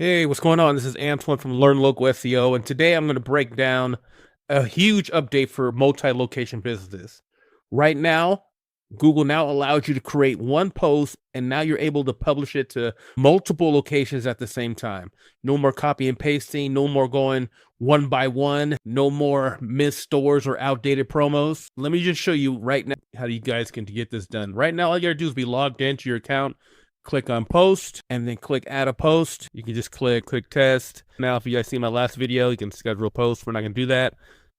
Hey, what's going on? This is Antoine from Learn Local SEO, and today I'm going to break down a huge update for multi-location businesses. Right now, Google now allows you to create one post, and now you're able to publish it to multiple locations at the same time. No more copy and pasting, no more going one by one, no more missed stores or outdated promos. Let me just show you right now how you guys can get this done. Right now, all you gotta do is be logged into your account. Click on post and then click add a post. You can just click test. Now, if you guys see my last video, you can schedule a post. We're not gonna do that.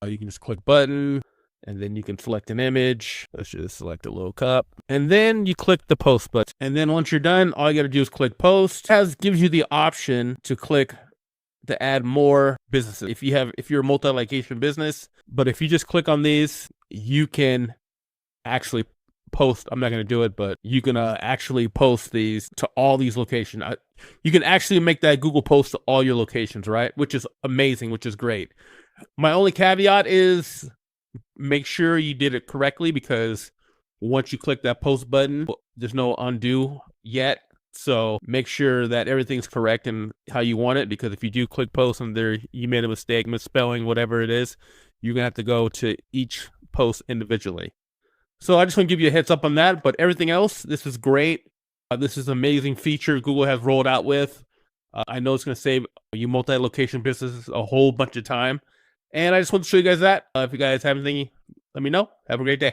You can just click button and then you can select an image. Let's just select a little cup. And then you click the post button. And then once you're done, all you gotta do is click post. It gives you the option to click to add more businesses. If you're a multi-location business, but if you just click on these, you can actually post. I'm not going to do it, but you can actually post these to all these locations. You can actually make that Google post to all your locations, right? Which is amazing, which is great. My only caveat is make sure you did it correctly, because once you click that post button, there's no undo yet. So make sure that everything's correct and how you want it, because if you do click post and there you made a mistake, misspelling, whatever it is, you're going to have to go to each post individually. So I just want to give you a heads up on that, but everything else, this is great. This is an amazing feature Google has rolled out with. I know it's going to save you multi-location businesses a whole bunch of time. And I just want to show you guys that. If you guys have anything, let me know. Have a great day.